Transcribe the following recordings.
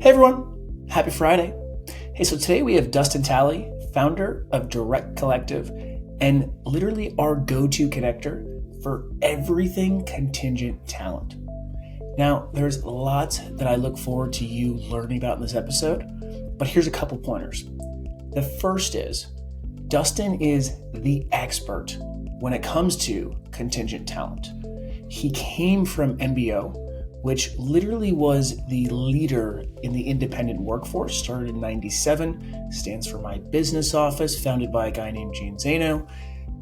Hey everyone, happy Friday. Hey, so today we have Dustin Talley, founder of Direct Collective, and literally our go-to connector for everything contingent talent. Now, there's lots that I look forward to you learning about in this episode, but here's a couple pointers. The first is, Dustin is the expert when it comes to contingent talent. He came from MBO, which literally was the leader in the independent workforce, started in 97, stands for My Business Office, founded by a guy named Gene Zano,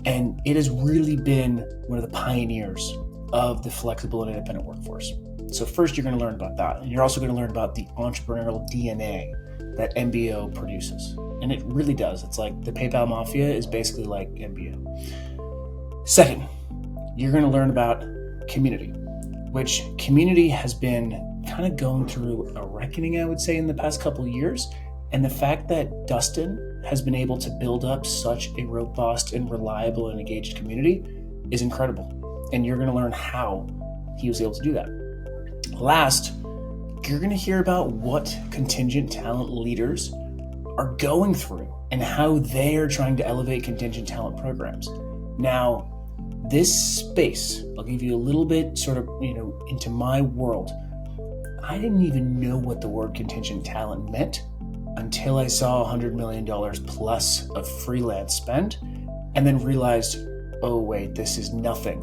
and it has really been one of the pioneers of the flexible and independent workforce. So first you're going to learn about that, and you're also going to learn about the entrepreneurial DNA that MBO produces, and it really does. It's like the PayPal Mafia is basically like MBO. Second, you're going to learn about community, which community has been kind of going through a reckoning, I would say, in the past couple of years. And the fact that Dustin has been able to build up such a robust and reliable and engaged community is incredible. And you're going to learn how he was able to do that. Last, you're going to hear about what contingent talent leaders are going through and how they are trying to elevate contingent talent programs. Now, this space, I'll give you a little bit sort of, into my world. I didn't even know what the word contingent talent meant until I saw $100 million plus of freelance spend and then realized, oh wait, this is nothing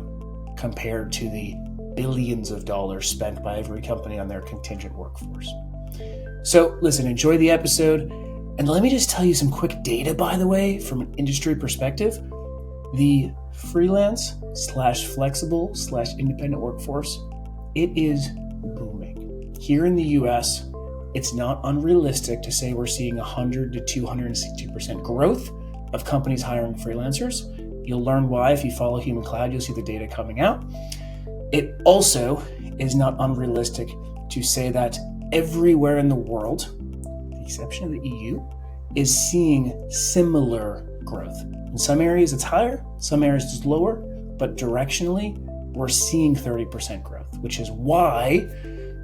compared to the billions of dollars spent by every company on their contingent workforce. So listen, enjoy the episode. And let me just tell you some quick data, by the way, from an industry perspective. The freelance/flexible/independent workforce, it is booming. Here in the US, it's not unrealistic to say we're seeing 100 to 260% growth of companies hiring freelancers. You'll learn why if you follow Human Cloud. You'll see the data coming out. It also is not unrealistic to say that everywhere in the world, with the exception of the EU, is seeing similar growth. In some areas it's higher, some areas it's lower, but directionally we're seeing 30% growth, which is why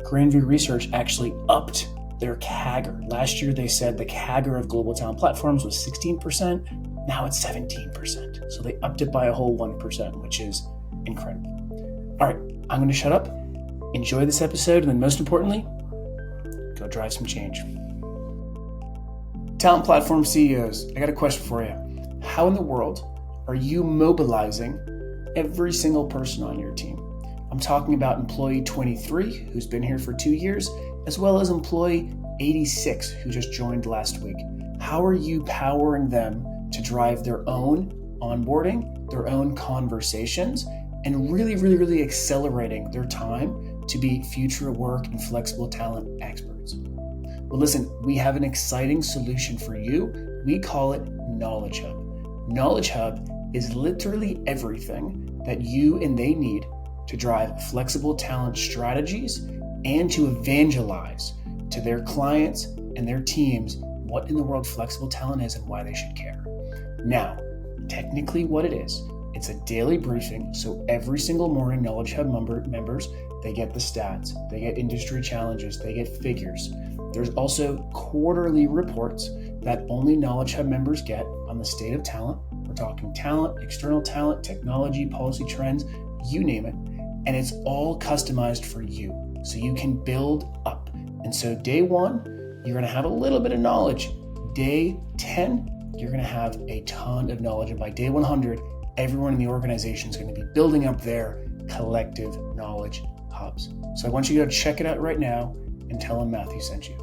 Grandview Research actually upped their CAGR. Last year they said the CAGR of global talent platforms was 16%, now it's 17%. So they upped it by a whole 1%, which is incredible. All right, I'm going to shut up, enjoy this episode, and then most importantly, go drive some change. Talent platform CEOs, I got a question for you. How in the world are you mobilizing every single person on your team? I'm talking about employee 23, who's been here for 2 years, as well as employee 86, who just joined last week. How are you powering them to drive their own onboarding, their own conversations, and really accelerating their time to be future work and flexible talent experts? Well, listen, we have an exciting solution for you. We call it Knowledge Hub. Knowledge Hub is literally everything that you and they need to drive flexible talent strategies and to evangelize to their clients and their teams what in the world flexible talent is and why they should care. Now, technically what it is, it's a daily briefing. So every single morning, Knowledge Hub members, they get the stats, they get industry challenges, they get figures. There's also quarterly reports that only Knowledge Hub members get on the state of talent. We're talking talent, external talent, technology, policy trends, you name it. And it's all customized for you so you can build up. And so day 1, you're going to have a little bit of knowledge. Day 10, you're going to have a ton of knowledge. And by day 100, everyone in the organization is going to be building up their collective knowledge hubs. So I want you to go check it out right now and tell them Matthew sent you.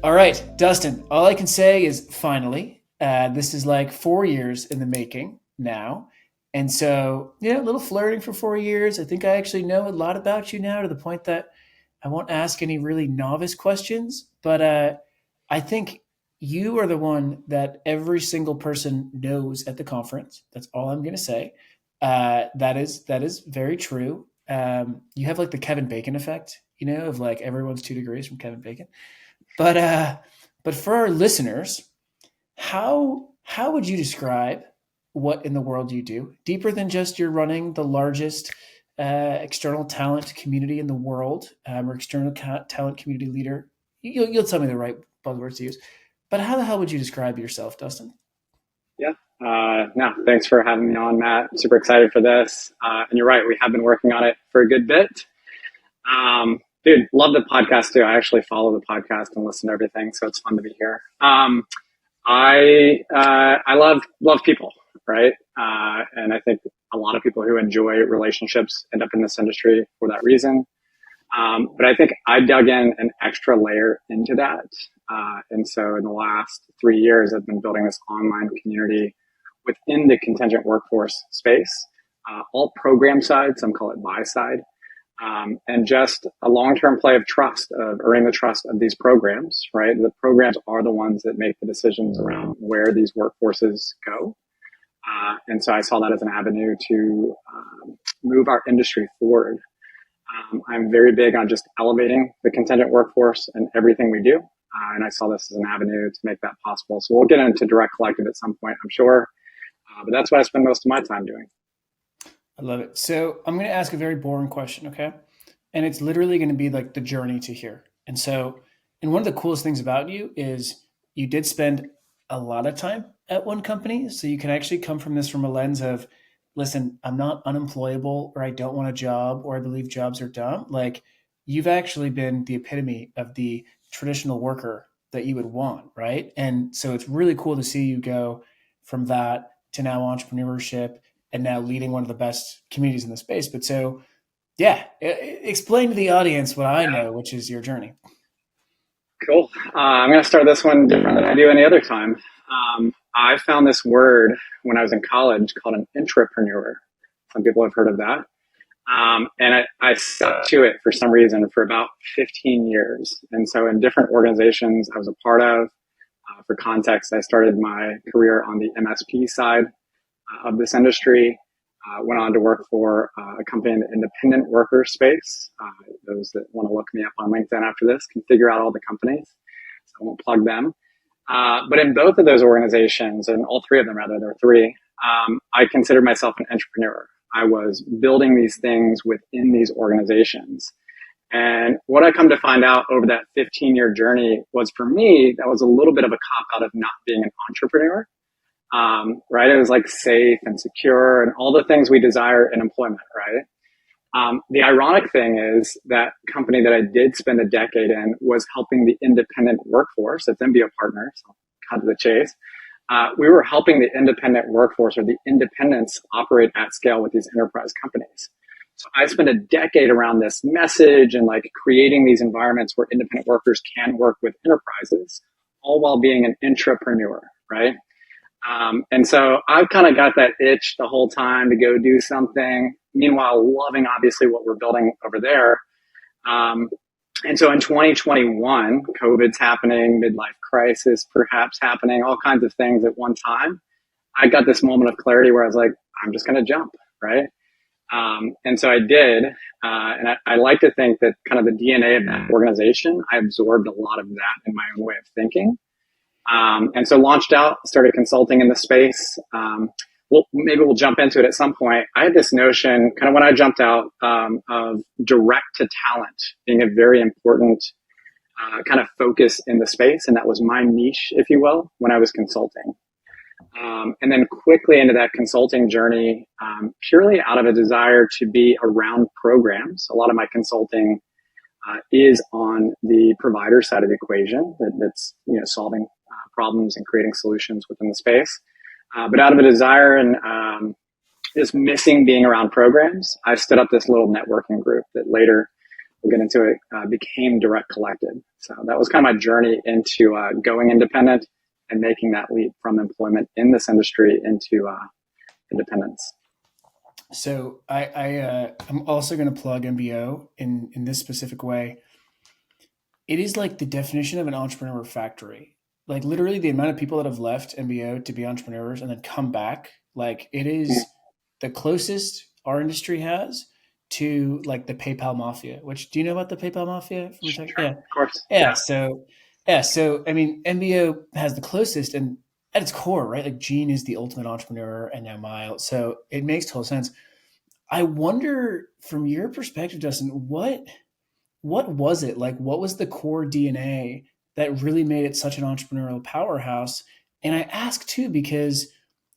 All right, Dustin, all I can say is finally, this is like 4 years in the making now. And so, a little flirting for 4 years. I think I actually know a lot about you now to the point that I won't ask any really novice questions, but I think you are the one that every single person knows at the conference. That's all I'm going to say. That is very true. You have like the Kevin Bacon effect, of like everyone's 2 degrees from Kevin Bacon. But for our listeners, how would you describe what in the world you do? Deeper than just you're running the largest external talent community in the world, or external talent community leader. You'll tell me the right buzzwords to use. But how the hell would you describe yourself, Dustin? Yeah. No, thanks for having me on, Matt. Super excited for this. And you're right, we have been working on it for a good bit. Dude, love the podcast too. I actually follow the podcast and listen to everything, so it's fun to be here. I love people, right? And I think a lot of people who enjoy relationships end up in this industry for that reason. But I think I dug in an extra layer into that. And so in the last 3 years, I've been building this online community within the contingent workforce space, all program side, some call it buy side, and just a long-term play of trust, of earning the trust of these programs, right? The programs are the ones that make the decisions around where these workforces go. And so I saw that as an avenue to move our industry forward. I'm very big on just elevating the contingent workforce and everything we do. And I saw this as an avenue to make that possible. So we'll get into direct collective at some point, I'm sure. But that's what I spend most of my time doing. I love it. So I'm going to ask a very boring question, okay? And it's literally going to be like the journey to here. And one of the coolest things about you is you did spend a lot of time at one company. So you can actually come from this from a lens of, listen, I'm not unemployable, or I don't want a job, or I believe jobs are dumb. Like, you've actually been the epitome of the traditional worker that you would want, right? And so it's really cool to see you go from that to now entrepreneurship and now leading one of the best communities in the space. But so, yeah, explain to the audience what I know, which is your journey. Cool. I'm going to start this one different than I do any other time. I found this word when I was in college called an intrapreneur. Some people have heard of that. And I stuck to it for some reason for about 15 years. And so in different organizations I was a part of, for context, I started my career on the MSP side of this industry, went on to work for a company in the independent worker space. Those that want to look me up on LinkedIn after this can figure out all the companies, so I won't plug them. But in both of those organizations, and all three of them rather, there were three, I considered myself an entrepreneur. I was building these things within these organizations. And what I come to find out over that 15-year journey was, for me, that was a little bit of a cop-out of not being an entrepreneur. Right? It was like safe and secure and all the things we desire in employment, right? The ironic thing is that company that I did spend a decade in was helping the independent workforce. It's MBO Partners. I'll cut to the chase. We were helping the independent workforce, or the independents, operate at scale with these enterprise companies. So I spent a decade around this message and like creating these environments where independent workers can work with enterprises, all while being an intrapreneur, right? And so I've kind of got that itch the whole time to go do something. Meanwhile, loving obviously what we're building over there. And so in 2021, COVID's happening, midlife crisis perhaps happening, all kinds of things at one time. I got this moment of clarity where I was like, I'm just going to jump, right? And so I did. And I like to think that kind of the DNA of that organization, I absorbed a lot of that in my own way of thinking. And so launched out, started consulting in the space. Well, maybe we'll jump into it at some point. I had this notion kind of when I jumped out, of direct to talent being a very important, kind of focus in the space. And that was my niche, if you will, when I was consulting. And then quickly into that consulting journey, purely out of a desire to be around programs. A lot of my consulting, is on the provider side of the equation that's, solving problems and creating solutions within the space. But out of a desire and just missing being around programs, I stood up this little networking group that later, we'll get into it, became Direct Collective. So that was kind of my journey into going independent and making that leap from employment in this industry into independence. So I'm also going to plug MBO in this specific way. It is like the definition of an entrepreneur factory. Like literally the amount of people that have left MBO to be entrepreneurs and then come back, like it is the closest our industry has to like the PayPal mafia. Which, do you know about the PayPal mafia? Sure, Yeah, of course. yeah. So I mean, MBO has the closest, and at its core, right? Like Gene is the ultimate entrepreneur, and now Mile. So it makes total sense. I wonder from your perspective, Justin, what was it like? What was the core DNA that really made it such an entrepreneurial powerhouse? And I ask too because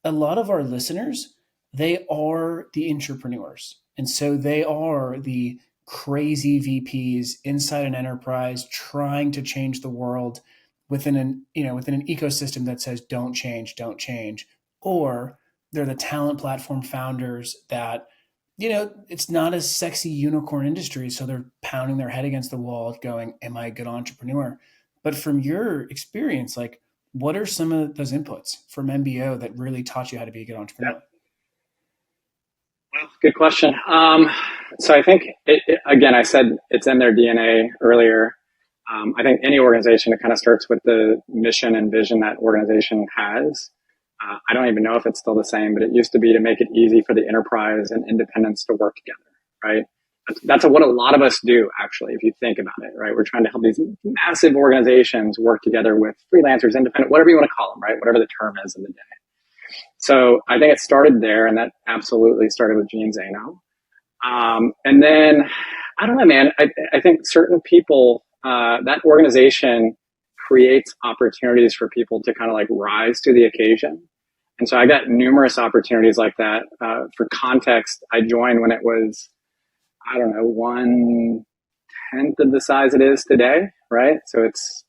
a lot of our listeners, they are the entrepreneurs, and so they are the crazy VPs inside an enterprise trying to change the world within an ecosystem that says don't change, or they're the talent platform founders that it's not a sexy unicorn industry. So they're pounding their head against the wall going, am I a good entrepreneur? But from your experience, like, what are some of those inputs from MBO that really taught you how to be a good Yeah. entrepreneur? Well, good question. So I think, again, I said it's in their DNA earlier. I think any organization, it kind of starts with the mission and vision that organization has. I don't even know if it's still the same, but it used to be to make it easy for the enterprise and independents to work together, right? That's what a lot of us do, actually, if you think about it, right? We're trying to help these massive organizations work together with freelancers, independent, whatever you want to call them, right? Whatever the term is of the day. So I think it started there, and that absolutely started with Gene Zano. And then, I don't know, man, I think certain people, that organization creates opportunities for people to kind of like rise to the occasion. And so I got numerous opportunities like that. For context, I joined when it was, I don't know, 1/10 of the size it is today, right? So it's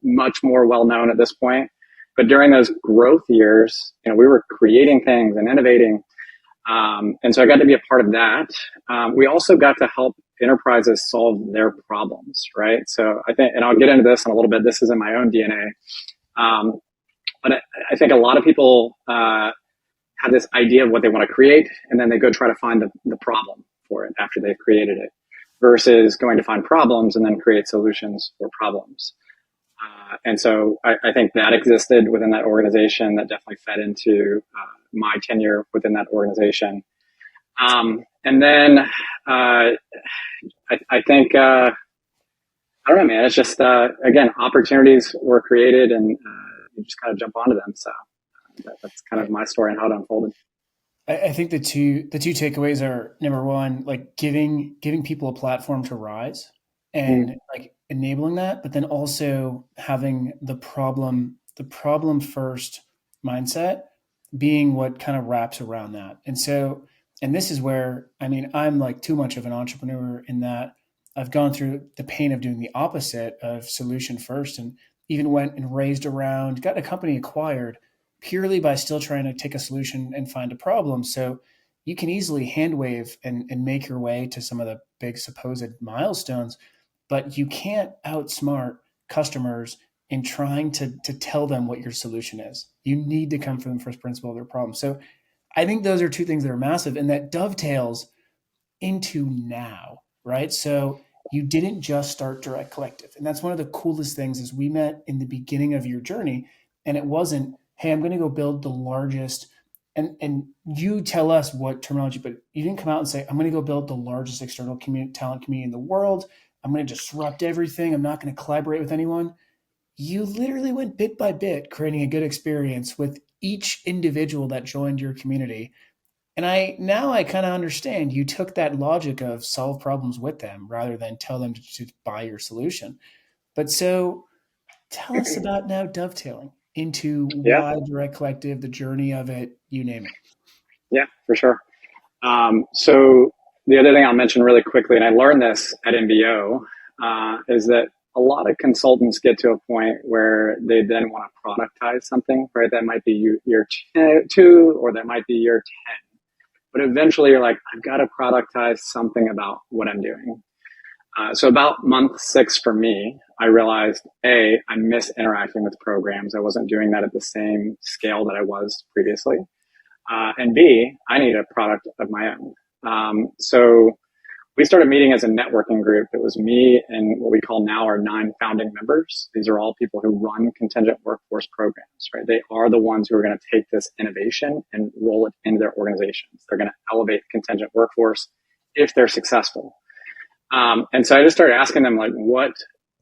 much more well known at this point. But during those growth years, we were creating things and innovating. And so I got to be a part of that. We also got to help enterprises solve their problems, right? So I think, and I'll get into this in a little bit, this is in my own DNA. But I think a lot of people have this idea of what they want to create, and then they go try to find the problem for it after they've created it, versus going to find problems and then create solutions for problems. And so I think that existed within that organization. That definitely fed into my tenure within that organization. And then I think, I don't know, man, it's just, again, opportunities were created, and you just kind of jump onto them. So that's kind of my story and how it unfolded. I think the two takeaways are, number one, like giving people a platform to rise and like enabling that, but then also having the problem first mindset being what kind of wraps around that. And so, and this is where, I mean, I'm like too much of an entrepreneur in that I've gone through the pain of doing the opposite of solution first, and even went and raised around, got a company acquired purely by still trying to take a solution and find a problem. So you can easily hand wave and make your way to some of the big supposed milestones, but you can't outsmart customers in trying to tell them what your solution is. You need to come from the first principle of their problem. So I think those are two things that are massive, and that dovetails into now, right? So you didn't just start Direct Collective. And that's one of the coolest things is we met in the beginning of your journey, and it wasn't, hey, I'm going to go build the largest, and you tell us what terminology, but you didn't come out and say, I'm going to go build the largest external talent community in the world. I'm going to disrupt everything. I'm not going to collaborate with anyone. You literally went bit by bit, creating a good experience with each individual that joined your community. And I kind of understand you took that logic of solve problems with them rather than tell them to buy your solution. But so tell us about now dovetailing into Yeah. why Direct Collective, the journey of it, you name it. Yeah, for sure. So the other thing I'll mention really quickly, and I learned this at MBO, is that a lot of consultants get to a point where they then want to productize something, right? That might be year 2, or that might be year 10. But eventually you're like, I've got to productize something about what I'm doing. So about month 6 for me, I realized, A, I miss interacting with programs. I wasn't doing that at the same scale that I was previously. And B, I need a product of my own. So we started meeting as a networking group. It was me and what we call now our 9 founding members. These are all people who run contingent workforce programs, right? They are the ones who are going to take this innovation and roll it into their organizations. They're going to elevate the contingent workforce if they're successful. And so I just started asking them, like, what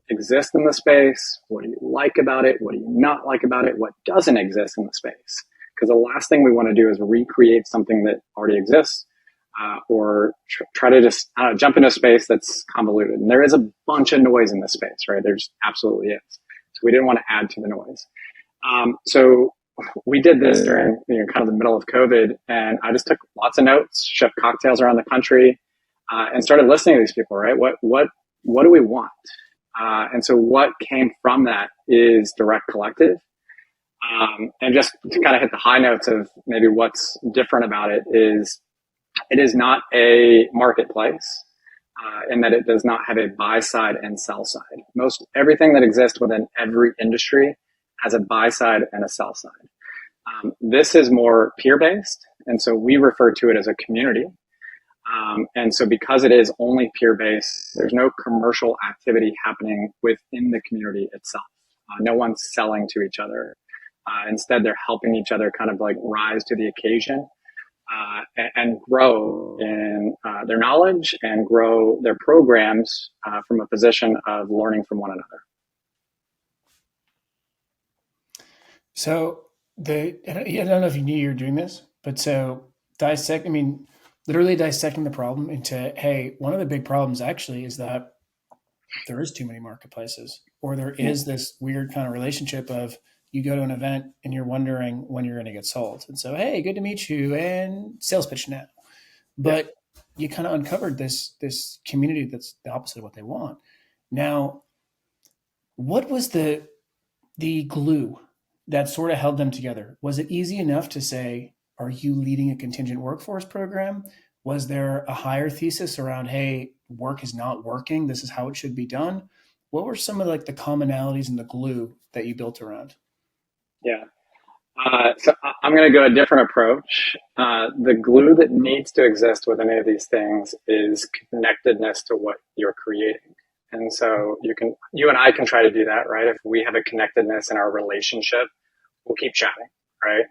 exists in the space? What do you like about it? What do you not like about it? What doesn't exist in the space? Because the last thing we want to do is recreate something that already exists. or try to just jump into a space that's convoluted. And there is a bunch of noise in this space, right? There's absolutely is. So we didn't want to add to the noise. So we did this during kind of the middle of COVID, and I just took lots of notes, shipped cocktails around the country, and started listening to these people. Right? What do we want? And so what came from that is Direct Collective. And just to kind of hit the high notes of maybe what's different about it is not a marketplace, in that it does not have a buy side and sell side. Most everything that exists within every industry has a buy side and a sell side. This is more peer based, and so we refer to it as a community. And so because it is only peer based, there's no commercial activity happening within the community itself. No one's selling to each other. Instead, they're helping each other kind of like rise to the occasion, and grow in their knowledge and grow their programs from a position of learning from one another. So I don't know if you knew you were doing this, but so literally dissecting the problem into, hey, one of the big problems actually is that there is too many marketplaces, or there is this weird kind of relationship of you go to an event and you're wondering when you're going to get sold. And so, hey, good to meet you, and sales pitch now. But you kind of uncovered this community that's the opposite of what they want. Now, what was the glue that sort of held them together? Was it easy enough to say, are you leading a contingent workforce program? Was there a higher thesis around, hey, work is not working, this is how it should be done? What were some of like the commonalities and the glue that you built around? Yeah. So I'm going to go a different approach. The glue that needs to exist with any of these things is connectedness to what you're creating. And so you and I can try to do that, right? If we have a connectedness in our relationship, we'll keep chatting, right?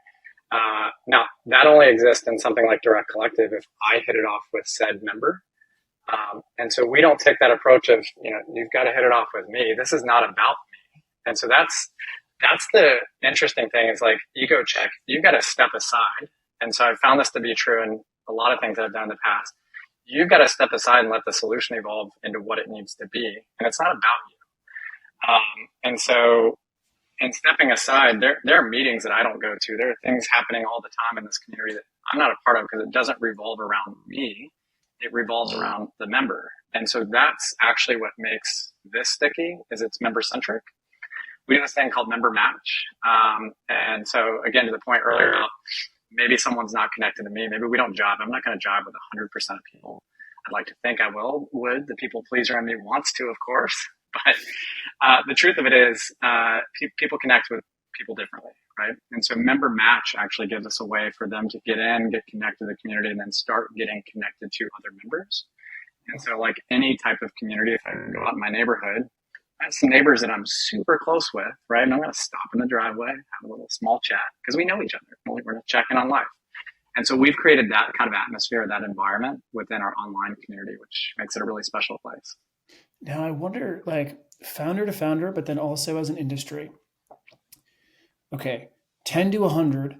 Now that only exists in something like Direct Collective if I hit it off with said member. And so we don't take that approach of, you've got to hit it off with me. This is not about me. And so that's the interesting thing is like ego check. You've got to step aside. And so I've found this to be true in a lot of things that I've done in the past. You've got to step aside and let the solution evolve into what it needs to be. And it's not about you. And so in stepping aside, there are meetings that I don't go to. There are things happening all the time in this community that I'm not a part of because it doesn't revolve around me. It revolves around the member. And so that's actually what makes this sticky is it's member centric. We do this thing called member match. And so again, to the point earlier, maybe someone's not connected to me. Maybe we don't jive. I'm not going to jive with 100% of people. I'd like to think I would. The people pleaser in me wants to, of course. But the truth of it is people connect with people differently, right? And so member match actually gives us a way for them to get in, get connected to the community, and then start getting connected to other members. And so like any type of community, if I go out in my neighborhood, I have some neighbors that I'm super close with, right? And I'm going to stop in the driveway, have a little small chat because we know each other. We're not checking on life. And so we've created that kind of atmosphere, that environment within our online community, which makes it a really special place. Now I wonder, like founder to founder, but then also as an industry. Okay, 10 to 100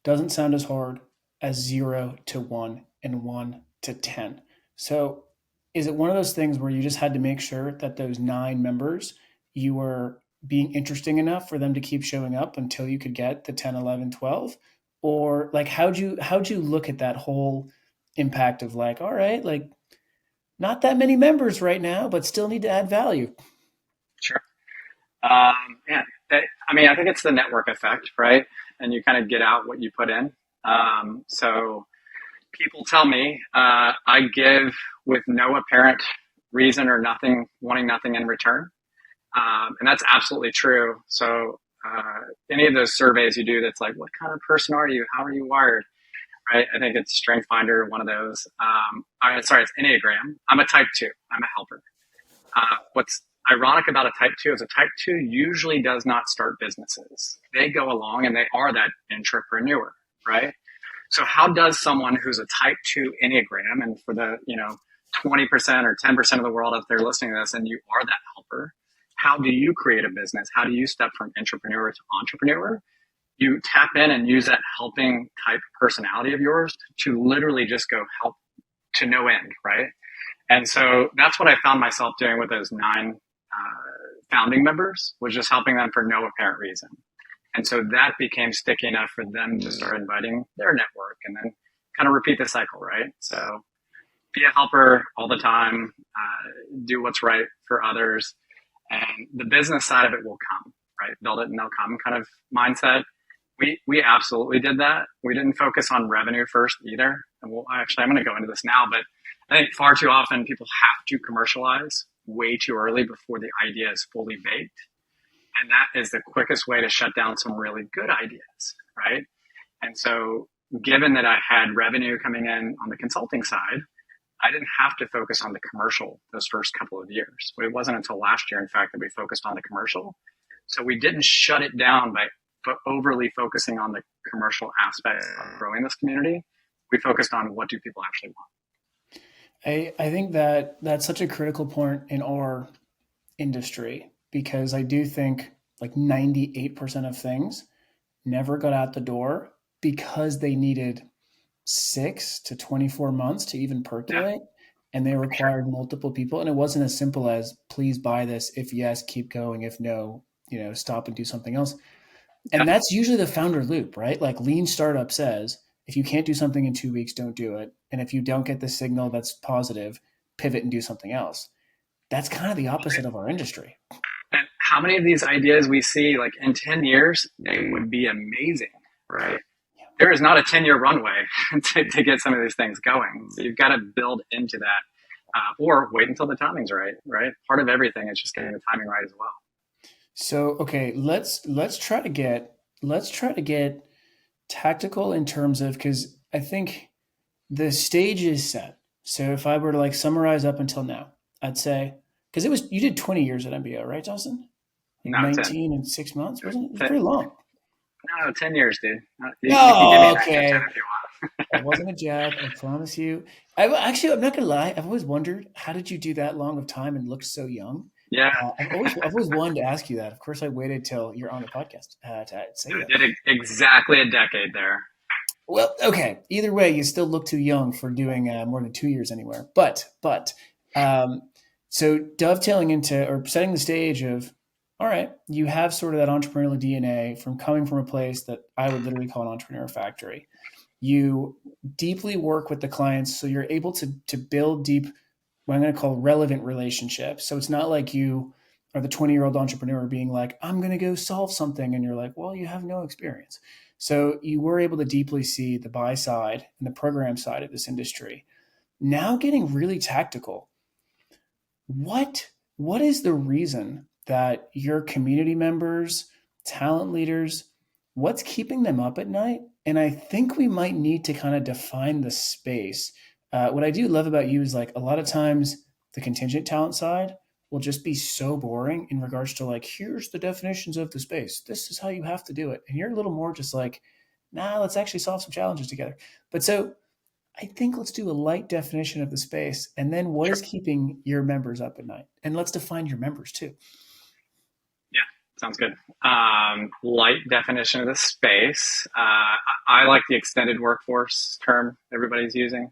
doesn't sound as hard as 0 to 1 and 1 to 10. So is it one of those things where you just had to make sure that those 9 members, you were being interesting enough for them to keep showing up until you could get the 10, 11, 12? Or like, how'd you look at that whole impact of like, all right, like not that many members right now, but still need to add value? Sure. Yeah. I think it's the network effect, right? And you kind of get out what you put in. So people tell me I give with no apparent reason or nothing, wanting nothing in return. And that's absolutely true. So any of those surveys you do that's like, what kind of person are you? How are you wired? Right? I think it's Strength Finder, one of those. It's Enneagram. I'm a type 2. I'm a helper. What's ironic about a type 2 is a type 2 usually does not start businesses. They go along and they are that intrapreneur, right? So how does someone who's a type 2 Enneagram, and for the 20% or 10% of the world out there listening to this, and you are that helper, how do you create a business? How do you step from intrapreneur to entrepreneur? You tap in and use that helping type personality of yours to literally just go help to no end, right? And so that's what I found myself doing with those 9 founding members, was just helping them for no apparent reason. And so that became sticky enough for them to start inviting their network, and then kind of repeat the cycle, right? So be a helper all the time, do what's right for others, and the business side of it will come, right? Build it and they'll come kind of mindset. We absolutely did that. We didn't focus on revenue first either. And I'm going to go into this now, but I think far too often people have to commercialize way too early before the idea is fully baked. And that is the quickest way to shut down some really good ideas, right? And so given that I had revenue coming in on the consulting side, I didn't have to focus on the commercial those first couple of years. It wasn't until last year, in fact, that we focused on the commercial. So we didn't shut it down by overly focusing on the commercial aspect of growing this community. We focused on what do people actually want. I think that that's such a critical point in our industry, because I do think like 98% of things never got out the door because they needed 6 to 24 months to even percolate. Yeah. And they required multiple people. And it wasn't as simple as, please buy this. If yes, keep going. If no, stop and do something else. And that's usually the founder loop, right? Like lean startup says, if you can't do something in 2 weeks, don't do it. And if you don't get the signal that's positive, pivot and do something else. That's kind of the opposite of our industry. And how many of these ideas we see, like in 10 years, they would be amazing, right? Yeah. There is not a 10-year runway to get some of these things going. So you've got to build into that, or wait until the timing's right? Part of everything is just getting the timing right as well. So, okay, let's try to get tactical in terms of, because I think the stage is set. So if I were to like summarize up until now, I'd say, because you did 20 years at MBO, right, Dustin? No, 19 10. and 6 months, wasn't it? It was pretty long. No, 10 years, dude. Okay. It wasn't a jab, I promise you. I'm not going to lie. I've always wondered, how did you do that long of time and look so young? Yeah. I've always wanted to ask you that. Of course, I waited till you're on the podcast to say that. I did exactly a decade there. Well, okay. Either way, you still look too young for doing more than 2 years anywhere. But so dovetailing into, or setting the stage of, all right, you have sort of that entrepreneurial DNA from coming from a place that I would literally call an entrepreneur factory. You deeply work with the clients, so you're able to build deep, what I'm going to call relevant relationships. So it's not like you are the 20-year-old entrepreneur being like, I'm going to go solve something. And you're like, well, you have no experience. So you were able to deeply see the buy side and the program side of this industry. Now getting really tactical. What is the reason that your community members, talent leaders, what's keeping them up at night? And I think we might need to kind of define the space. What I do love about you is like a lot of times the contingent talent side will just be so boring in regards to like, here's the definitions of the space. This is how you have to do it. And you're a little more just like, nah, let's actually solve some challenges together. But so I think let's do a light definition of the space. And then what is keeping your members up at night? And let's define your members too. Yeah, sounds good. Light definition of the space. I like the extended workforce term everybody's using.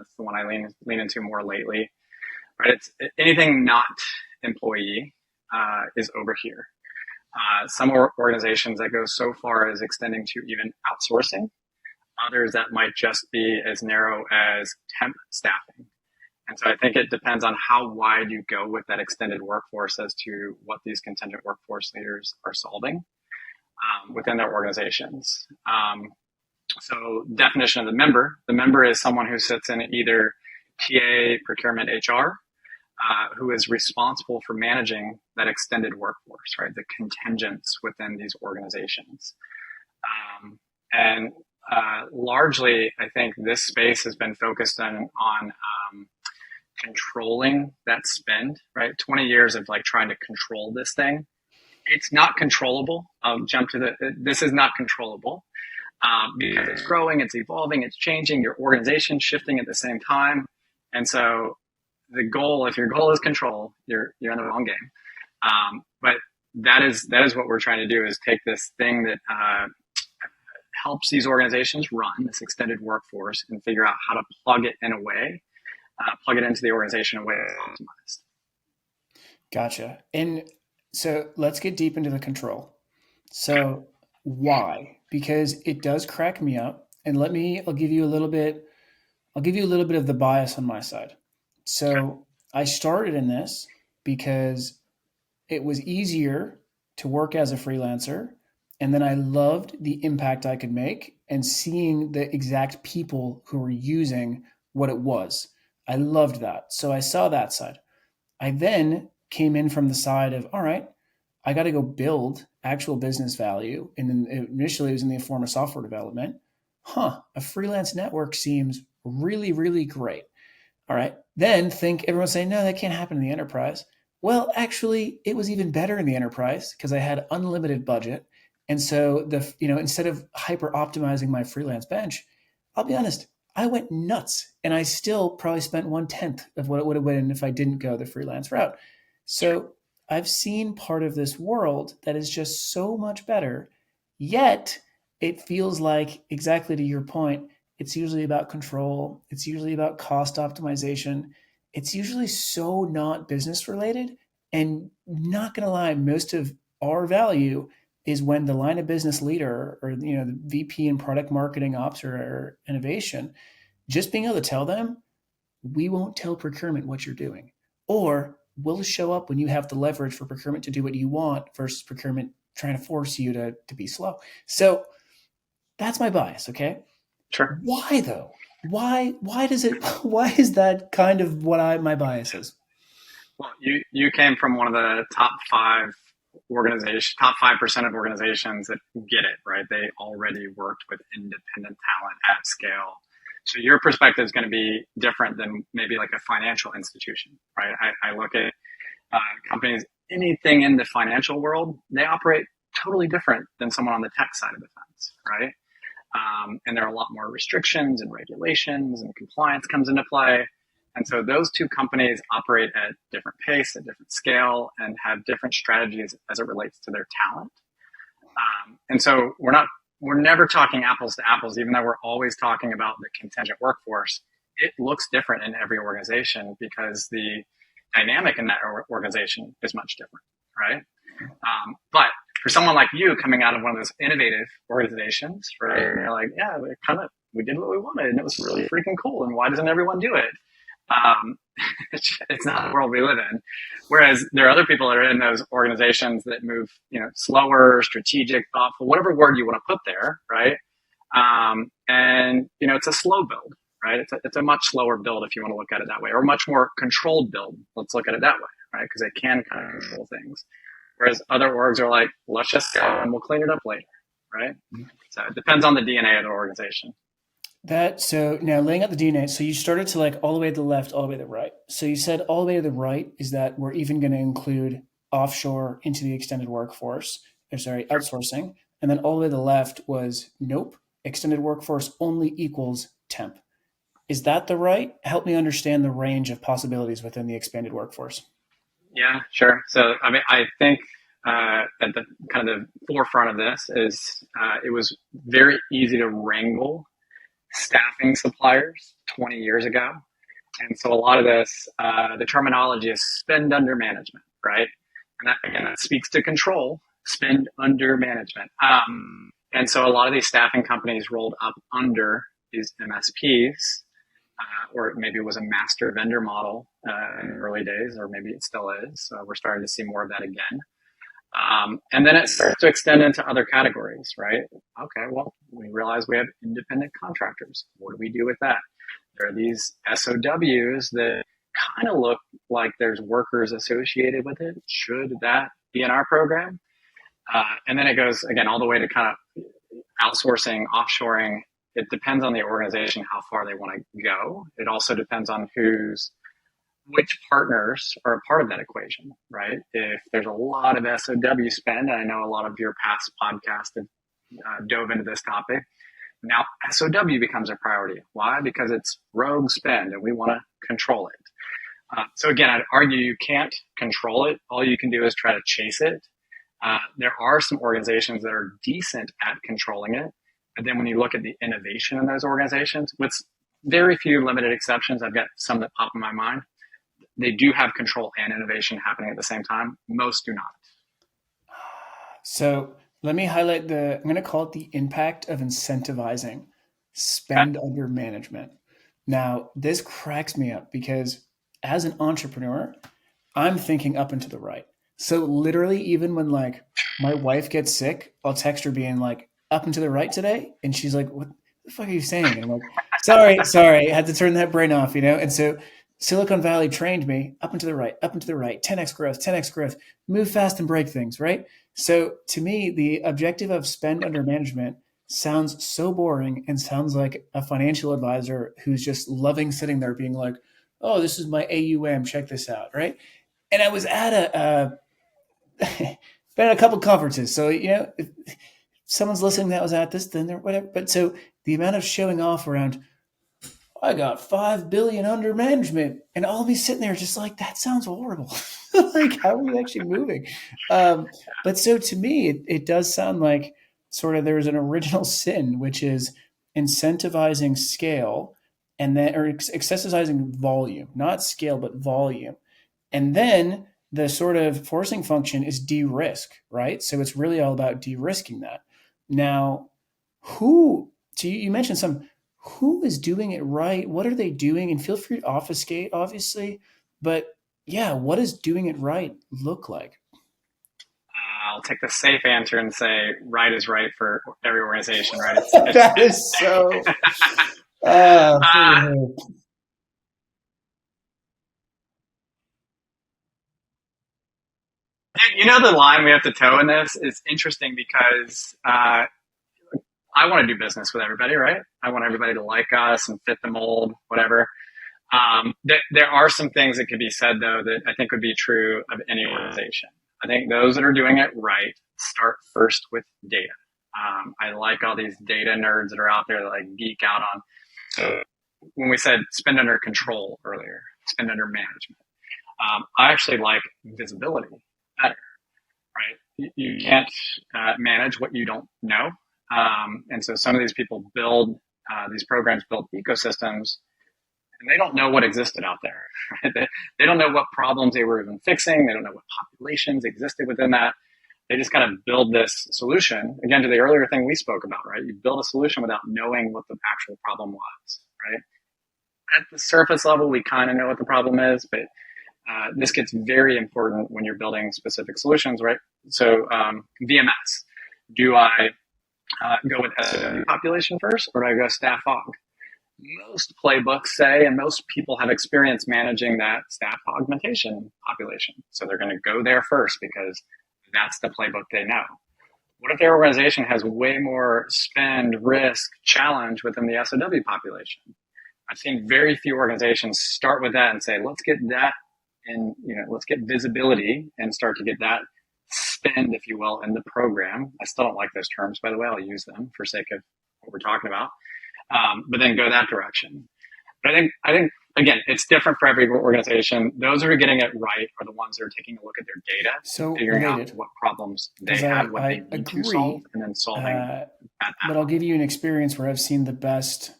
It's the one I lean into more lately. Right? It's anything not employee is over here. Some organizations that go so far as extending to even outsourcing. Others that might just be as narrow as temp staffing. And so I think it depends on how wide you go with that extended workforce as to what these contingent workforce leaders are solving within their organizations. So definition of the member is someone who sits in either TA, procurement, HR, who is responsible for managing that extended workforce, right? The contingents within these organizations. Largely, I think this space has been focused on controlling that spend, right? 20 years of like trying to control this thing. It's not controllable. This is not controllable because it's growing, it's evolving, it's changing, your organization's shifting at the same time. And so the goal, if your goal is control, you're in the wrong game. But that is what we're trying to do, is take this thing that helps these organizations run this extended workforce and figure out how to plug it in a way plug it into the organization in a way that's optimized. Gotcha. And so let's get deep into the control. So why? Because it does crack me up. And I'll give you a little bit, of the bias on my side. So I started in this because it was easier to work as a freelancer. And then I loved the impact I could make and seeing the exact people who were using what it was. I loved that. So I saw that side. I then came in from the side of, all right, I got to go build actual business value. And then initially it was in the form of software development. A freelance network seems really, really great. All right. Then everyone's saying, no, that can't happen in the enterprise. Well, actually, it was even better in the enterprise because I had unlimited budget. And so instead of hyper optimizing my freelance bench, I'll be honest, I went nuts and I still probably spent 1/10 of what it would have been if I didn't go the freelance route. So I've seen part of this world that is just so much better, yet it feels like, exactly to your point, it's usually about control. It's usually about cost optimization. It's usually so not business related. And not going to lie, most of our value is when the line of business leader or the VP in product marketing ops or innovation, just being able to tell them, we won't tell procurement what you're doing, or we'll show up when you have the leverage for procurement to do what you want versus procurement trying to force you to be slow. So that's my bias. Okay. Sure. Why though? Why does it? Why is that kind of what my bias is? Well, you came from one of the top 5% of organizations that get it, right? They already worked with independent talent at scale. So your perspective is going to be different than maybe like a financial institution, right? I look at companies, anything in the financial world, they operate totally different than someone on the tech side of the fence, right? And there are a lot more restrictions and regulations and compliance comes into play. And so those two companies operate at different pace, at different scale, and have different strategies as it relates to their talent. And so we're never talking apples to apples, even though we're always talking about the contingent workforce. It looks different in every organization because the dynamic in that organization is much different, right? But for someone like you coming out of one of those innovative organizations, right? You're like, yeah, we did what we wanted and it was really freaking cool. And why doesn't everyone do it? It's not the world we live in. Whereas there are other people that are in those organizations that move, slower, strategic, thoughtful, whatever word you want to put there, right? And it's a slow build, right? It's a much slower build if you want to look at it that way, or much more controlled build. Let's look at it that way, right? Because they can kind of control things. Whereas other orgs are like, let's just go and we'll clean it up later, right? So it depends on the DNA of the organization. So now laying out the DNA, so you started to like all the way to the left, all the way to the right. So you said all the way to the right is that we're even going to include offshore into the extended workforce, outsourcing. And then all the way to the left was nope, extended workforce only equals temp. Is that the right? Help me understand the range of possibilities within the expanded workforce. Yeah, sure. So, I think at the kind of the forefront of this is it was very easy to wrangle staffing suppliers 20 years ago. And so a lot of this, the terminology is spend under management, right? And that speaks to control, spend under management. And so a lot of these staffing companies rolled up under these MSPs, or maybe it was a master vendor model in the early days, or maybe it still is. So we're starting to see more of that again. And then it starts to extend into other categories, right? Okay, well, we realize we have independent contractors. What do we do with that? There are these SOWs that kind of look like there's workers associated with it. Should that be in our program? And then it goes, again, all the way to kind of outsourcing, offshoring. It depends on the organization how far they want to go. It also depends on which partners are a part of that equation, right? If there's a lot of SOW spend, and I know a lot of your past podcasts have dove into this topic, now SOW becomes a priority. Why? Because it's rogue spend and we want to control it. So again, I'd argue you can't control it. All you can do is try to chase it. There are some organizations that are decent at controlling it. But then when you look at the innovation in those organizations, what's very few limited exceptions. I've got some that pop in my mind. They do have control and innovation happening at the same time. Most do not. So let me highlight I'm going to call it the impact of incentivizing Okay. spend under management. Now, this cracks me up because as an entrepreneur, I'm thinking up and to the right. So literally, even when like my wife gets sick, I'll text her being like up and to the right today, and she's like, "What the fuck are you saying?" And I'm like, sorry, I had to turn that brain off, you know." And so Silicon Valley trained me up and to the right, up and to the right, 10x growth, 10x growth, move fast and break things, right? So to me, the objective of spend under management sounds so boring and sounds like a financial advisor who's just loving sitting there being like, "Oh, this is my AUM, check this out," right? And I was at been at a couple conferences, so if someone's listening that was at this, then they're whatever. But so the amount of showing off around, I got 5 billion under management, and I'll be sitting there just like that sounds horrible. Like, how are we actually moving? Um, but so to me, it does sound like sort of there's an original sin, which is incentivizing scale and then or excessivizing volume, not scale but volume. And then the sort of forcing function is de-risk, right? So it's really all about de-risking that. Now, so you mentioned who is doing it right? What are they doing? And feel free to obfuscate, obviously. But yeah, what does doing it right look like? I'll take the safe answer and say right is right for every organization, right? That is so. Uh, Boo-hoo. you know, the line we have to toe in this is interesting because I want to do business with everybody, right? I want everybody to like us and fit the mold, whatever. There are some things that could be said, though, that I think would be true of any organization. I think those that are doing it right start first with data. I like all these data nerds that are out there that like geek out on. So when we said spend under control earlier, spend under management, I actually like visibility better, right? You can't manage what you don't know. And so some of these people build these programs, build ecosystems, and they don't know what existed out there. Right? They don't know what problems they were even fixing. They don't know what populations existed within that. They just kind of build this solution. Again, to the earlier thing we spoke about, right? You build a solution without knowing what the actual problem was, right? At the surface level, we kind of know what the problem is, but this gets very important when you're building specific solutions, right? So VMS, do I go with SOW population first, or do I go staff hog? Most playbooks say, and most people have experience managing that staff augmentation population. So they're going to go there first because that's the playbook they know. What if their organization has way more spend, risk, challenge within the SOW population? I've seen very few organizations start with that and say, let's get that and let's get visibility and start to get that spend, if you will, in the program. I still don't like those terms, by the way. I'll use them for sake of what we're talking about. But then go that direction. But I think again, it's different for every organization. Those who are getting it right are the ones that are taking a look at their data, So figuring out related, what problems they because have, what they I need to solve, agree, and then solving uh, at that but I'll give you an experience where I've seen the best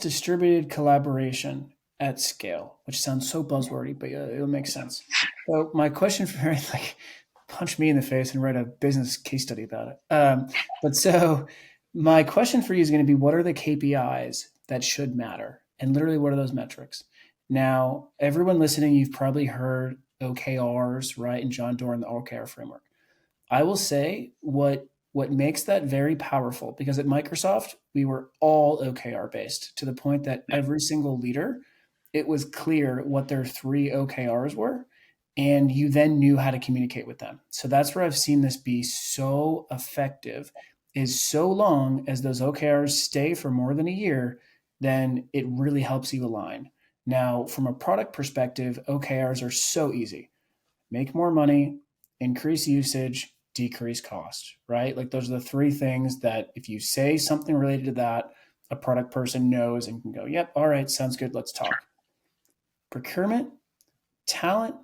distributed collaboration at scale, which sounds so buzzwordy, but it'll make sense. So my question for like punch me in the face and write a business case study about it. But so my question for you is going to be, what are the KPIs that should matter? And literally, what are those metrics? Now, everyone listening, you've probably heard OKRs, right? And John Doerr and the OKR framework. I will say what makes that very powerful, because at Microsoft we were all OKR based to the point that yeah. every single leader, it was clear what their three OKRs were, and you then knew how to communicate with them. So that's where I've seen this be so effective, is so long as those OKRs stay for more than a year, then it really helps you align. Now, from a product perspective, OKRs are so easy: make more money, increase usage, decrease cost, right? Like, those are the three things that if you say something related to that, a product person knows and can go, yep, all right, sounds good, let's talk. Procurement, talent,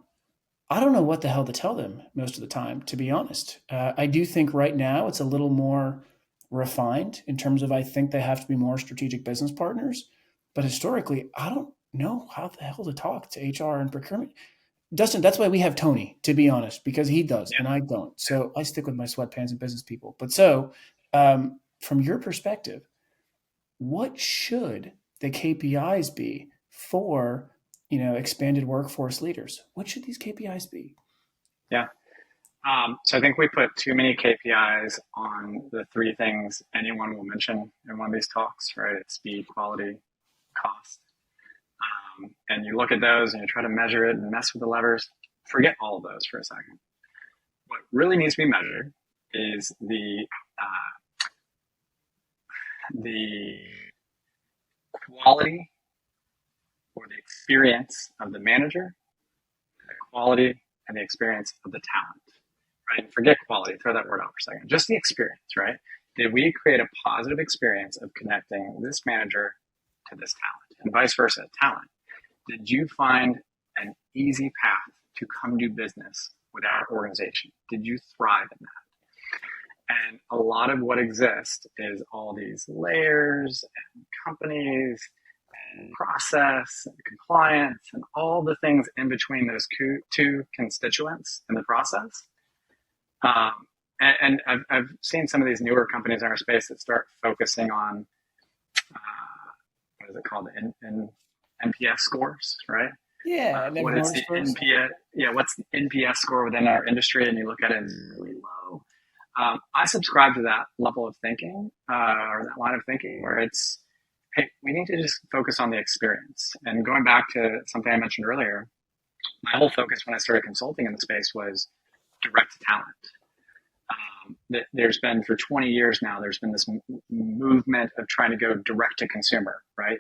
I don't know what the hell to tell them most of the time, to be honest. I do think right now it's a little more refined in terms of I think they have to be more strategic business partners. But historically, I don't know how the hell to talk to HR and procurement. Dustin, that's why we have Tony, to be honest, because he does Yeah. and I don't. So I stick with my sweatpants and business people. But from your perspective, what should the KPIs be for expanded workforce leaders? What should these KPIs be? Yeah. So I think we put too many KPIs on the three things anyone will mention in one of these talks, right? It's speed, quality, cost. And you look at those and you try to measure it and mess with the levers. Forget all of those for a second. What really needs to be measured is the quality or the experience of the manager, the quality and the experience of the talent, right? And forget quality, throw that word out for a second. Just the experience, right? Did we create a positive experience of connecting this manager to this talent and vice versa, talent? Did you find an easy path to come do business with our organization? Did you thrive in that? And a lot of what exists is all these layers and companies and process and compliance and all the things in between those two constituents in the process. And I've seen some of these newer companies in our space that start focusing on, what is it called? NPS scores, right? Yeah, What is the NPS? Yeah, what's the NPS score within our industry? And you look at it, it's really low. I subscribe to that level of thinking, or that line of thinking, where it's, hey, we need to just focus on the experience. And going back to something I mentioned earlier, my whole focus when I started consulting in the space was direct talent. There's been for 20 years now, there's been this movement of trying to go direct to consumer, right?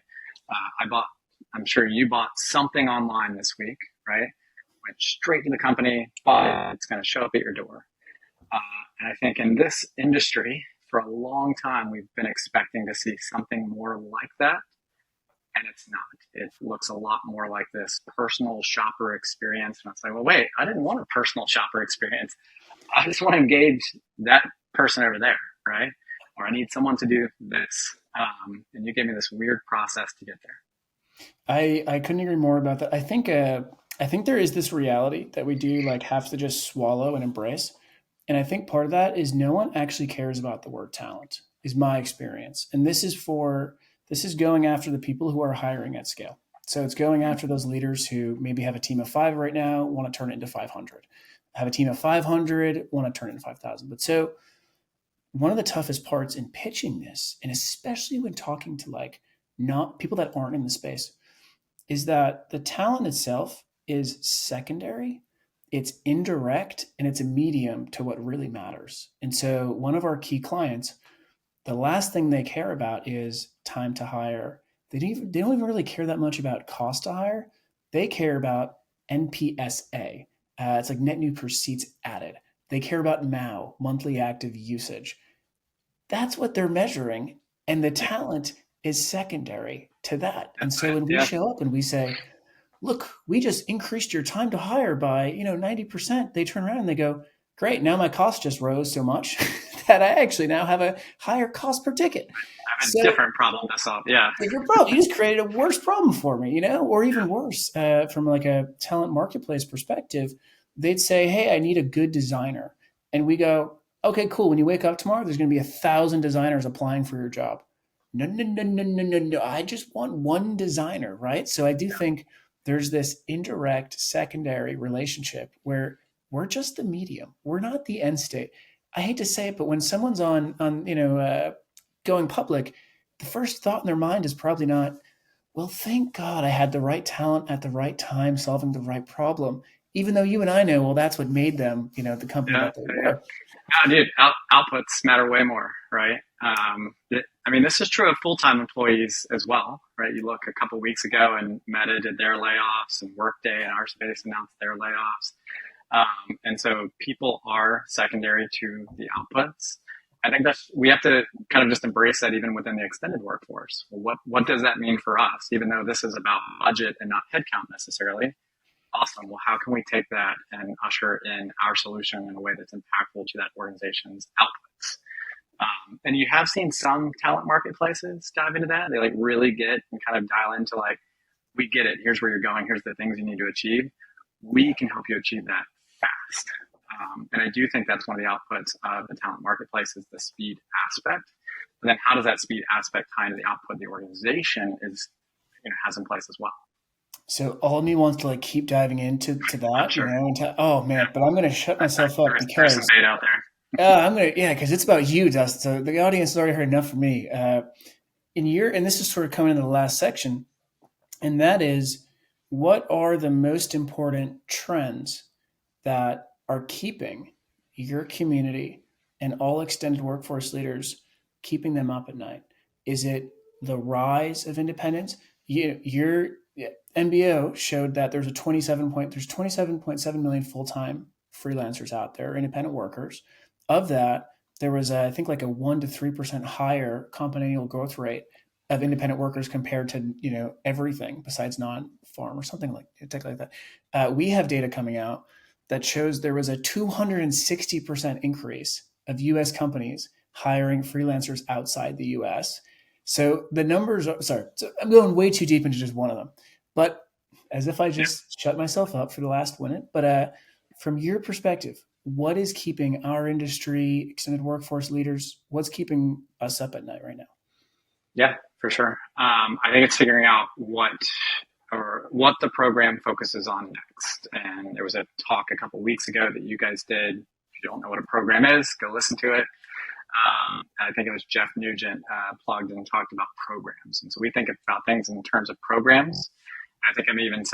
I'm sure you bought something online this week, right? Went straight to the company, bought it, it's going to show up at your door. And I think in this industry, for a long time, we've been expecting to see something more like that. And it's not. It looks a lot more like this personal shopper experience. And it's like, well, wait, I didn't want a personal shopper experience. I just want to engage that person over there, right? Or I need someone to do this. And you gave me this weird process to get there. I couldn't agree more about that. I think there is this reality that we do have to just swallow and embrace. And I think part of that is no one actually cares about the word talent, is my experience. And this is going after the people who are hiring at scale. So it's going after those leaders who maybe have a team of 5 right now, want to turn it into 500. Have a team of 500, want to turn it into 5,000. But so one of the toughest parts in pitching this, and especially when talking to not people that aren't in the space, is that the talent itself is secondary, it's indirect, and it's a medium to what really matters. And so one of our key clients, the last thing they care about is time to hire. They don't even really care that much about cost to hire. They care about NPSA. It's like net new per seats added. They care about MAU, monthly active usage. That's what they're measuring. And the talent is secondary to that. And so when we show up and we say, look, we just increased your time to hire by 90%, they turn around and they go, great, now my cost just rose so much that I actually now have a higher cost per ticket. I have a different problem to solve. Yeah. Different problem. You just created a worse problem for me, or even worse, from a talent marketplace perspective, they'd say, hey, I need a good designer. And we go, okay, cool. When you wake up tomorrow, there's going to be 1,000 designers applying for your job. No. I just want one designer, right? So I do think there's this indirect secondary relationship where we're just the medium. We're not the end state. I hate to say it, but when someone's on going public, the first thought in their mind is probably not, well, thank God I had the right talent at the right time, solving the right problem. Even though you and I know, well, that's what made them, the company that they were. Oh, dude, outputs matter way more, right? This is true of full-time employees as well, right? You look a couple of weeks ago and Meta did their layoffs and Workday in our space announced their layoffs. And so people are secondary to the outputs. I think we have to kind of just embrace that even within the extended workforce. What does that mean for us? Even though this is about budget and not headcount necessarily. Awesome. Well, how can we take that and usher in our solution in a way that's impactful to that organization's outputs? And you have seen some talent marketplaces dive into that. They like really get and kind of dial into like, we get it. Here's where you're going. Here's the things you need to achieve. We can help you achieve that fast. And I do think that's one of the outputs of the talent marketplace is the speed aspect. But then how does that speed aspect tie into the output the organization has in place as well? So all of me wants to like keep diving into that, Sure. oh man, but I'm going to shut myself up There's some because data out there. because it's about you, Dustin. So the audience has already heard enough from me. And this is sort of coming into the last section, and that is, what are the most important trends that are keeping your community and all extended workforce leaders, keeping them up at night? Is it the rise of independence? Your MBO showed that there's 27.7 million full-time freelancers out there, independent workers. Of that, there was I think like a 1 to 3% higher compound annual growth rate of independent workers compared to everything besides non-farm or something like that. We have data coming out that shows there was a 260% increase of U.S. companies hiring freelancers outside the U.S. So the numbers are, sorry, so I'm going way too deep into just one of them, but as if I just shut myself up for the last minute. But from your perspective, what is keeping our industry, extended workforce leaders, what's keeping us up at night right now? Yeah, for sure. I think it's figuring out what the program focuses on next. And there was a talk a couple weeks ago that you guys did. If you don't know what a program is, go listen to it. I think it was Jeff Nugent plugged and talked about programs. And so we think about things in terms of programs. I think I maybe even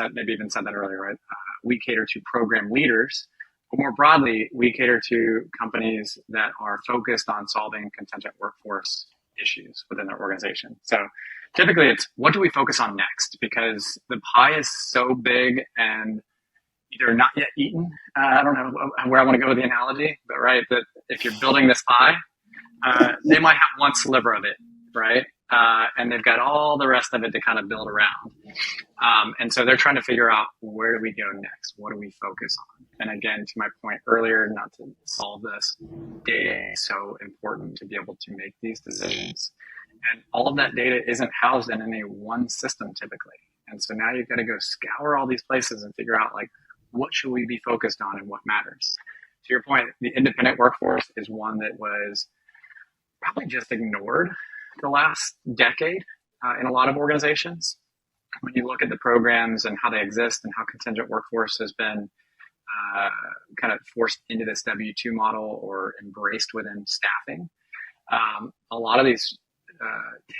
said that earlier, right? We cater to program leaders, but more broadly, we cater to companies that are focused on solving contingent workforce issues within their organization. So typically it's, what do we focus on next? Because the pie is so big and either not yet eaten. I don't know where I want to go with the analogy, but right, that if you're building this pie, they might have one sliver of it, right? And they've got all the rest of it to kind of build around. And so they're trying to figure out, where do we go next? What do we focus on? And again, to my point earlier, not to solve this, data is so important to be able to make these decisions. And all of that data isn't housed in any one system typically. And so now you've got to go scour all these places and figure out, like, what should we be focused on and what matters? To your point, the independent workforce is one that was probably just ignored the last decade in a lot of organizations. When you look at the programs and how they exist and how contingent workforce has been kind of forced into this W-2 model or embraced within staffing, a lot of these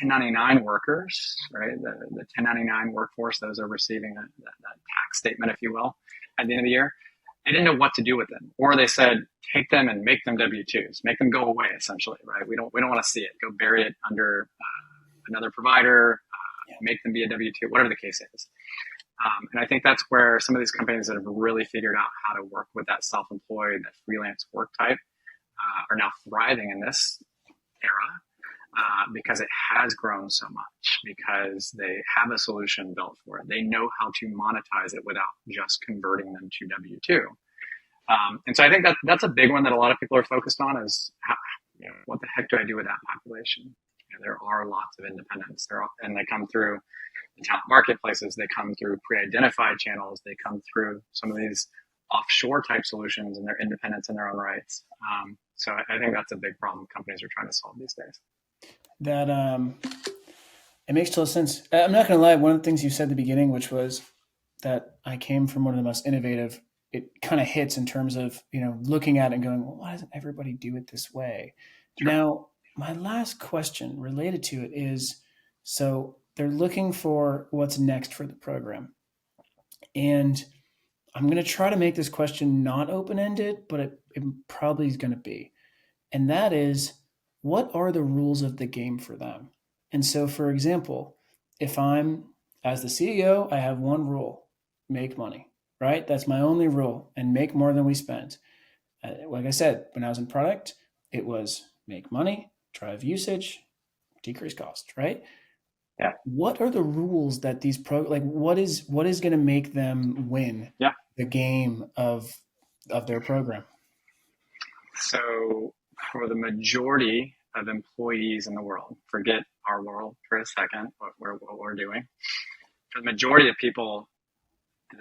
1099 workers, right, the 1099 workforce, those are receiving that tax statement, if you will, at the end of the year, they didn't know what to do with them, or they said, take them and make them W-2s, make them go away, essentially, right? We don't want to see it. Go bury it under another provider, make them be a W-2, whatever the case is. And I think that's where some of these companies that have really figured out how to work with that self-employed, that freelance work type, are now thriving in this era. Because it has grown so much, because they have a solution built for it. They know how to monetize it without just converting them to W-2. And so I think that's a big one that a lot of people are focused on is, what the heck do I do with that population? There are lots of independents, and they come through the talent marketplaces. They come through pre-identified channels. They come through some of these offshore type solutions, and they're independents in their own rights. So I think that's a big problem companies are trying to solve these days. That it makes total sense. I'm not going to lie. One of the things you said at the beginning, which was that I came from one of the most innovative, it kind of hits in terms of, looking at it and going, well, why doesn't everybody do it this way? Sure. Now, my last question related to it is, so they're looking for what's next for the program. And I'm going to try to make this question not open-ended, but it probably is going to be. And that is, what are the rules of the game for them? And so, for example, if I'm, as the CEO, I have one rule: make money, right? That's my only rule, and make more than we spend. Like I said, when I was in product, it was make money, drive usage, decrease cost, right? Yeah. What are the rules that these what is going to make them win the game of their program? So for the majority of employees in the world, forget our world for a second, what we're doing. For the majority of people,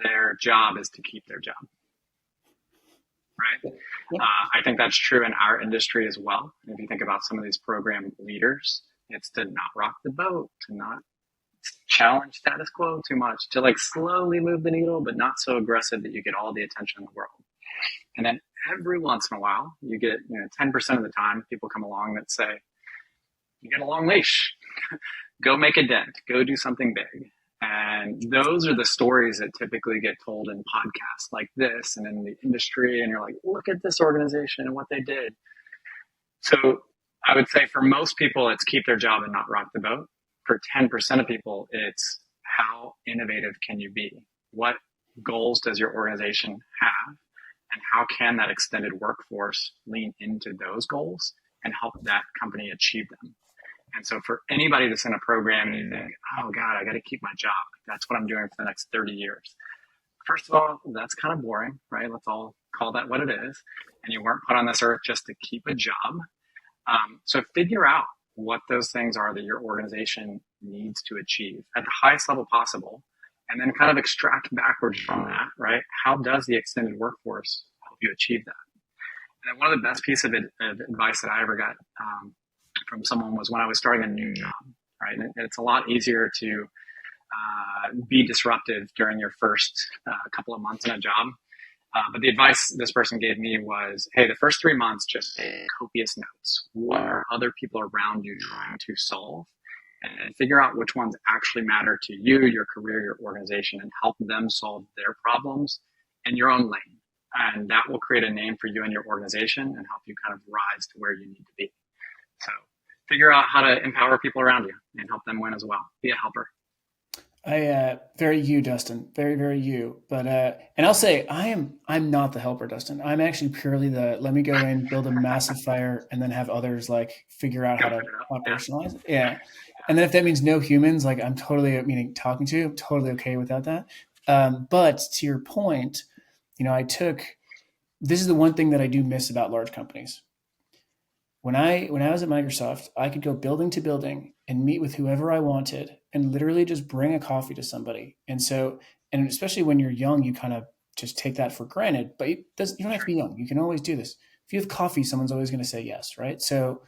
their job is to keep their job, right? Yep. I think that's true in our industry as well. And if you think about some of these program leaders, it's to not rock the boat, to not challenge status quo too much, to like slowly move the needle, but not so aggressive that you get all the attention in the world. And then every once in a while, you get, 10% of the time, people come along that say, you get a long leash, go make a dent, go do something big. And those are the stories that typically get told in podcasts like this and in the industry. And you're like, look at this organization and what they did. So I would say for most people, it's keep their job and not rock the boat. For 10% of people, it's how innovative can you be? What goals does your organization have? And how can that extended workforce lean into those goals and help that company achieve them? And so for anybody that's in a program and you think, oh God, I got to keep my job. That's what I'm doing for the next 30 years. First of all, that's kind of boring, right? Let's all call that what it is. And you weren't put on this earth just to keep a job. So figure out what those things are that your organization needs to achieve at the highest level possible, and then kind of extract backwards from that, right? How does the extended workforce help you achieve that? And then one of the best pieces of advice that I ever got from someone was when I was starting a new job, right? And it's a lot easier to be disruptive during your first couple of months in a job. But the advice this person gave me was, hey, the first 3 months, just take copious notes. What are other people around you trying to solve? And figure out which ones actually matter to you, your career, your organization, and help them solve their problems in your own lane. And that will create a name for you and your organization and help you kind of rise to where you need to be. So figure out how to empower people around you and help them win as well. Be a helper. Very you, Dustin. Very, very you. But and I'll say I'm not the helper, Dustin. I'm actually purely the let me go in, build a massive fire, and then have others like figure out how to operationalize it. Yeah. And then if that means no humans, like I'm totally, meaning talking to, I'm totally okay without that. But to your point, this is the one thing that I do miss about large companies. When I was at Microsoft, I could go building to building and meet with whoever I wanted and literally just bring a coffee to somebody. And especially when you're young, you kind of just take that for granted, but you don't have to be young. You can always do this. If you have coffee, someone's always going to say yes, right? So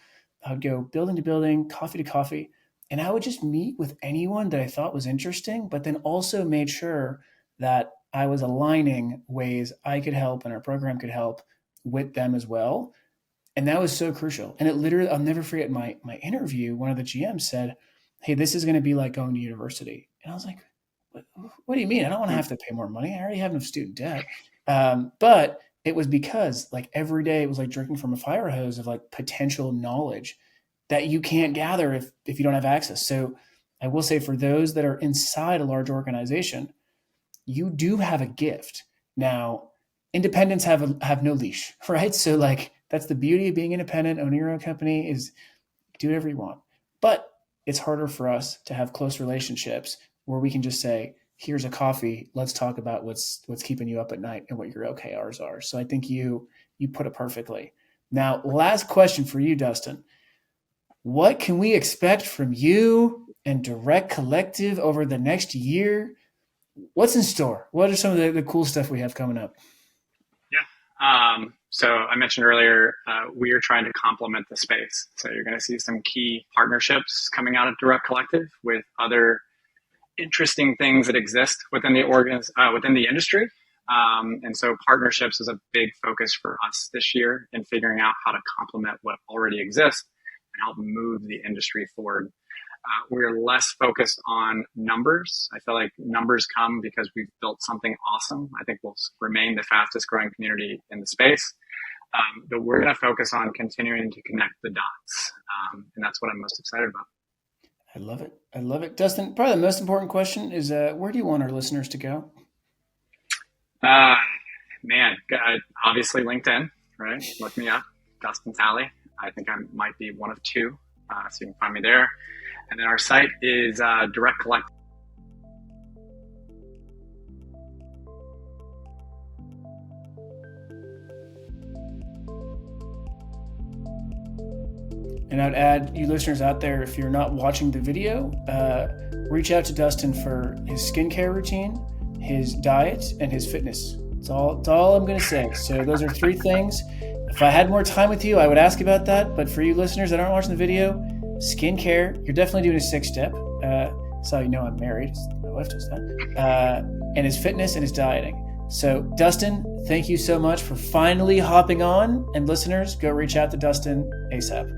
I would go building to building, coffee to coffee, and I would just meet with anyone that I thought was interesting, but then also made sure that I was aligning ways I could help and our program could help with them as well. And that was so crucial. And it literally, I'll never forget my interview. One of the GMs said, hey, this is going to be like going to university. And I was like, what do you mean? I don't want to have to pay more money. I already have enough student debt. But it was because like every day it was like drinking from a fire hose of like potential knowledge that you can't gather if you don't have access. So I will say for those that are inside a large organization, you do have a gift. Now, independents have no leash, right? So like that's the beauty of being independent, owning your own company is do whatever you want. But it's harder for us to have close relationships where we can just say, here's a coffee. Let's talk about what's keeping you up at night and what your OKRs are. So I think you put it perfectly. Now, last question for you, Dustin. What can we expect from you and Direct Collective over the next year? What's in store? What are some of the cool stuff we have coming up? Yeah. So I mentioned earlier, we are trying to complement the space. So you're going to see some key partnerships coming out of Direct Collective with other interesting things that exist within the industry. And so partnerships is a big focus for us this year in figuring out how to complement what already exists and help move the industry forward. We're less focused on numbers. I feel like numbers come because we've built something awesome. I think we'll remain the fastest growing community in the space. But we're going to focus on continuing to connect the dots. And that's what I'm most excited about. I love it. I love it. Dustin, probably the most important question is where do you want our listeners to go? Obviously LinkedIn, right? Look me up, Dustin Talley. I think I might be one of two, so you can find me there. And then our site is Direct Collective. And I'd add, you listeners out there, if you're not watching the video, reach out to Dustin for his skincare routine, his diet, and his fitness. It's all I'm going to say. So those are 3 things. If I had more time with you, I would ask about that. But for you listeners that aren't watching the video, skincare, you're definitely doing a 6-step. That's how you know I'm married. My wife does that. And his fitness and his dieting. So Dustin, thank you so much for finally hopping on. And listeners, go reach out to Dustin ASAP.